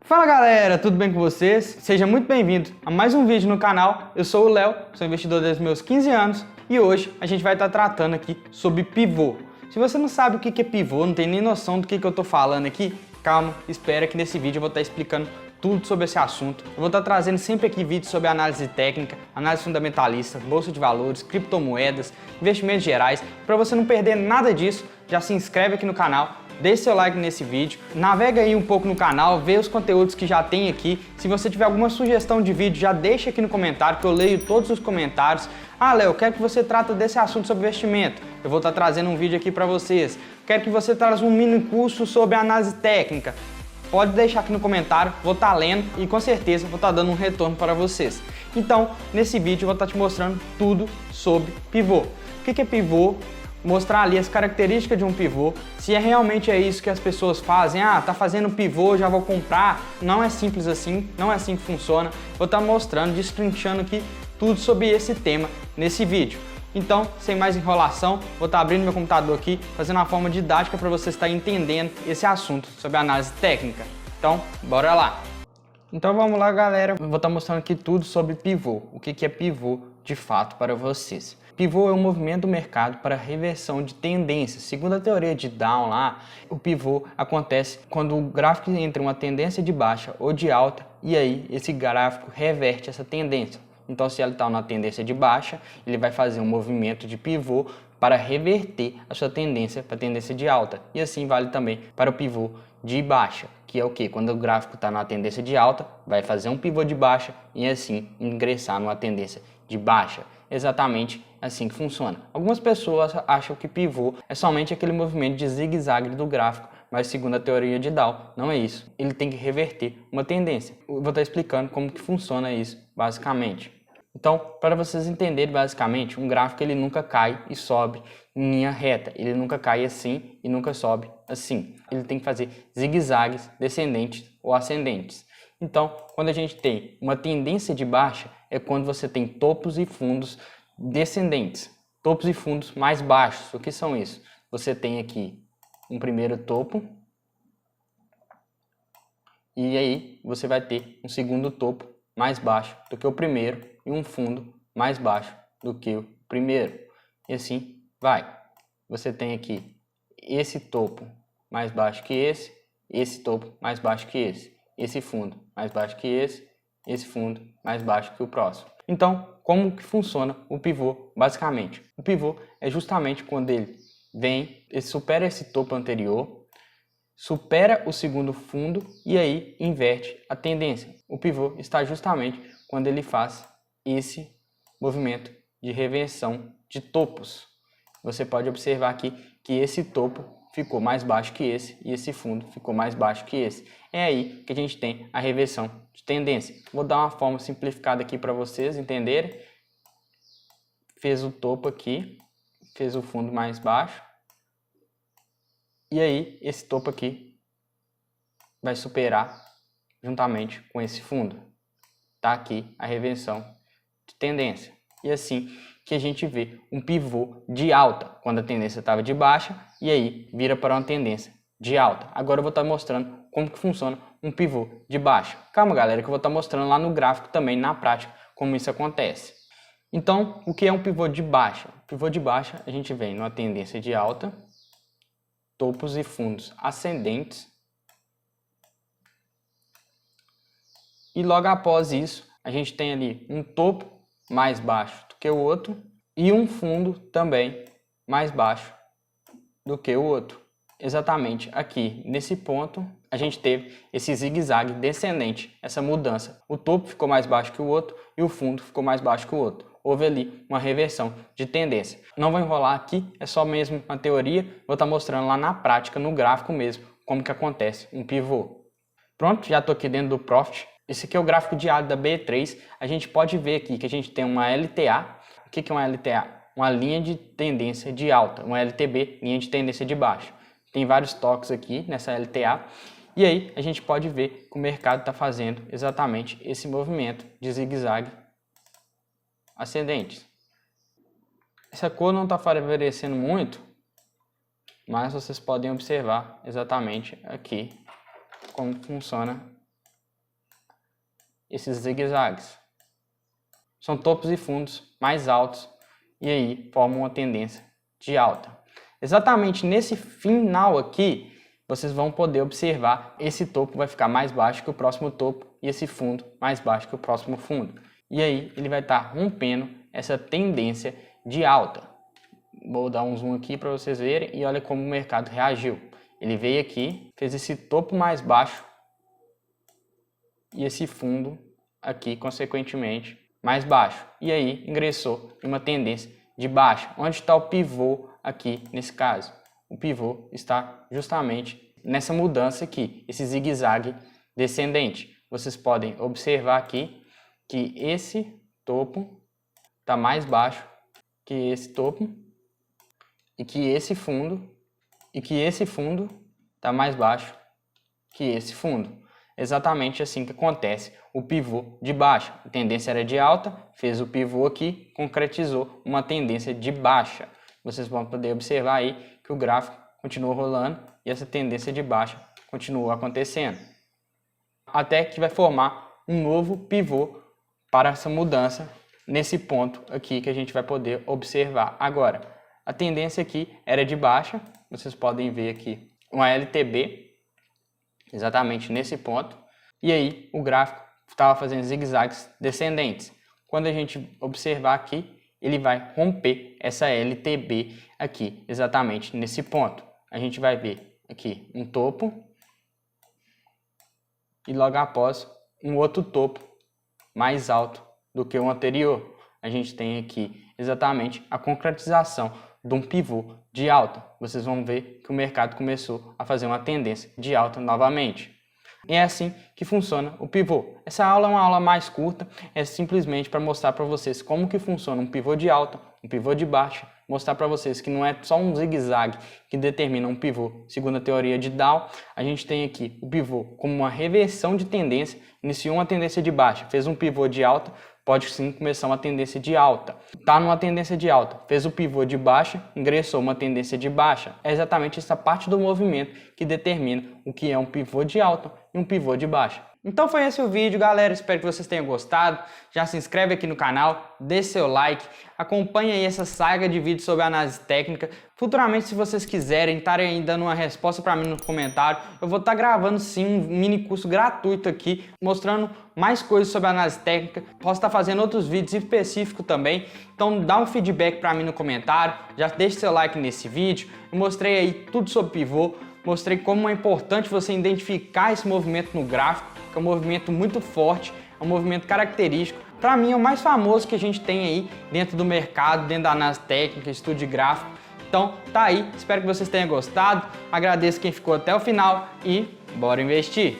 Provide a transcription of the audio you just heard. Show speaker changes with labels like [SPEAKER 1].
[SPEAKER 1] Fala galera, tudo bem com vocês? Seja muito bem-vindo a mais um vídeo no canal. Eu sou o Léo, sou investidor desde meus 15 anos e hoje a gente vai estar tratando aqui sobre pivô. Se você não sabe o que é pivô, não tem nem noção do que eu tô falando aqui, calma, espera que nesse vídeo eu vou estar explicando tudo sobre esse assunto. Eu vou estar trazendo sempre aqui vídeos sobre análise técnica, análise fundamentalista, bolsa de valores, criptomoedas, investimentos gerais. Para você não perder nada disso, já se inscreve aqui no canal. Deixe seu like nesse vídeo, navega aí um pouco no canal, vê os conteúdos que já tem aqui. Se você tiver alguma sugestão de vídeo, já deixa aqui no comentário que eu leio todos os comentários. Ah, Léo, eu quero que você trate desse assunto sobre investimento. Eu vou estar trazendo um vídeo aqui para vocês. Quero que você traga um mini curso sobre análise técnica. Pode deixar aqui no comentário, vou estar lendo e com certeza vou estar dando um retorno para vocês. Então, nesse vídeo eu vou estar te mostrando tudo sobre pivô. O que é pivô? Mostrar ali as características de um pivô, se realmente é isso que as pessoas fazem, tá fazendo pivô, já vou comprar. Não é simples assim, não é assim que funciona. Vou estar mostrando, destrinchando aqui tudo sobre esse tema nesse vídeo. Então, sem mais enrolação, vou estar abrindo meu computador aqui, fazendo uma forma didática para você estar entendendo esse assunto sobre análise técnica. Então, bora lá! Então vamos lá, galera. Eu vou estar mostrando aqui tudo sobre pivô. O que é pivô de fato para vocês. Pivô é um movimento do mercado para reversão de tendência. Segundo a teoria de Down lá, o pivô acontece quando o gráfico entra em uma tendência de baixa ou de alta e aí esse gráfico reverte essa tendência. Então, se ele está na tendência de baixa, ele vai fazer um movimento de pivô para reverter a sua tendência para a tendência de alta. E assim vale também para o pivô de baixa, que é o que? Quando o gráfico está na tendência de alta, vai fazer um pivô de baixa e assim ingressar numa tendência de baixa. Exatamente assim que funciona. Algumas pessoas acham que pivô é somente aquele movimento de zigue-zague do gráfico, mas segundo a teoria de Dow, não é isso. Ele tem que reverter uma tendência. Eu vou estar explicando como que funciona isso, basicamente. Então, para vocês entenderem basicamente, um gráfico ele nunca cai e sobe em linha reta. Ele nunca cai assim e nunca sobe assim. Ele tem que fazer zigue-zagues descendentes ou ascendentes. Então, quando a gente tem uma tendência de baixa, é quando você tem topos e fundos descendentes. Topos e fundos mais baixos. O que são isso? Você tem aqui um primeiro topo e aí você vai ter um segundo topo mais baixo do que o primeiro e um fundo mais baixo do que o primeiro. E assim vai. Você tem aqui esse topo mais baixo que esse topo mais baixo que esse fundo mais baixo que esse fundo mais baixo que o próximo. Então, como que funciona o pivô basicamente? O pivô é justamente quando ele supera esse topo anterior, supera o segundo fundo e aí inverte a tendência. O pivô está justamente quando ele faz esse movimento de reversão de topos. Você pode observar aqui que esse topo ficou mais baixo que esse e esse fundo ficou mais baixo que esse. É aí que a gente tem a reversão de tendência. Vou dar uma forma simplificada aqui para vocês entenderem. Fez o topo aqui, fez o fundo mais baixo. E aí esse topo aqui vai superar juntamente com esse fundo. Tá aqui a reversão de tendência. E assim que a gente vê um pivô de alta, quando a tendência estava de baixa, e aí vira para uma tendência de alta. Agora eu vou estar mostrando como que funciona um pivô de baixa. Calma, galera, que eu vou estar mostrando lá no gráfico também, na prática, como isso acontece. Então, o que é um pivô de baixa? Pivô de baixa, a gente vem numa tendência de alta, topos e fundos ascendentes, e logo após isso, a gente tem ali um topo mais baixo do que o outro e um fundo também mais baixo do que o outro. Exatamente aqui, nesse ponto, a gente teve esse zigue-zague descendente, essa mudança. O topo ficou mais baixo que o outro e o fundo ficou mais baixo que o outro. Houve ali uma reversão de tendência. Não vou enrolar aqui, é só mesmo uma teoria, vou estar mostrando lá na prática, no gráfico mesmo, como que acontece um pivô. Pronto, já estou aqui dentro do Profit. Esse aqui é o gráfico diário da B3. A gente pode ver aqui que a gente tem uma LTA. O que é uma LTA? Uma linha de tendência de alta. Uma LTB, linha de tendência de baixa. Tem vários toques aqui nessa LTA. E aí a gente pode ver que o mercado está fazendo exatamente esse movimento de zigue-zague ascendente. Essa cor não está favorecendo muito, mas vocês podem observar exatamente aqui como funciona esses zigue-zagues. São topos e fundos mais altos e aí formam uma tendência de alta. Exatamente nesse final aqui, vocês vão poder observar esse topo vai ficar mais baixo que o próximo topo e esse fundo mais baixo que o próximo fundo. E aí ele vai estar rompendo essa tendência de alta. Vou dar um zoom aqui para vocês verem e olha como o mercado reagiu. Ele veio aqui, fez esse topo mais baixo e esse fundo aqui, consequentemente, mais baixo. E aí ingressou em uma tendência de baixa. Onde está o pivô aqui nesse caso? O pivô está justamente nessa mudança aqui, esse zigue-zague descendente. Vocês podem observar aqui que esse topo está mais baixo que esse topo e que esse fundo está mais baixo que esse fundo. Exatamente assim que acontece o pivô de baixa. A tendência era de alta, fez o pivô aqui, concretizou uma tendência de baixa. Vocês vão poder observar aí que o gráfico continua rolando e essa tendência de baixa continua acontecendo. Até que vai formar um novo pivô para essa mudança nesse ponto aqui que a gente vai poder observar agora. A tendência aqui era de baixa, vocês podem ver aqui uma LTB, exatamente nesse ponto, e aí o gráfico estava fazendo zigue-zagues descendentes. Quando a gente observar aqui, ele vai romper essa LTB aqui, exatamente nesse ponto. A gente vai ver aqui um topo e logo após um outro topo mais alto do que o anterior. A gente tem aqui exatamente a concretização de um pivô de alta. Vocês vão ver que o mercado começou a fazer uma tendência de alta novamente. E é assim que funciona o pivô. Essa aula é uma aula mais curta, é simplesmente para mostrar para vocês como que funciona um pivô de alta, um pivô de baixa, mostrar para vocês que não é só um zigue-zague que determina um pivô. Segundo a teoria de Dow, a gente tem aqui o pivô como uma reversão de tendência, iniciou uma tendência de baixa, fez um pivô de alta, pode sim começar uma tendência de alta. Está numa tendência de alta, fez o pivô de baixa, ingressou uma tendência de baixa. É exatamente essa parte do movimento que determina o que é um pivô de alta e um pivô de baixa. Então foi esse o vídeo, galera. Espero que vocês tenham gostado. Já se inscreve aqui no canal, deixe seu like, acompanhe aí essa saga de vídeos sobre análise técnica. Futuramente, se vocês quiserem estarem aí dando uma resposta para mim no comentário, eu vou estar gravando sim um mini curso gratuito aqui, mostrando mais coisas sobre análise técnica. Posso estar fazendo outros vídeos específicos também. Então dá um feedback para mim no comentário, já deixe seu like nesse vídeo. Eu mostrei aí tudo sobre pivô, mostrei como é importante você identificar esse movimento no gráfico, que é um movimento muito forte, é um movimento característico. Para mim é o mais famoso que a gente tem aí dentro do mercado, dentro da análise técnica, estudo de gráfico. Então tá aí, espero que vocês tenham gostado, agradeço quem ficou até o final e bora investir!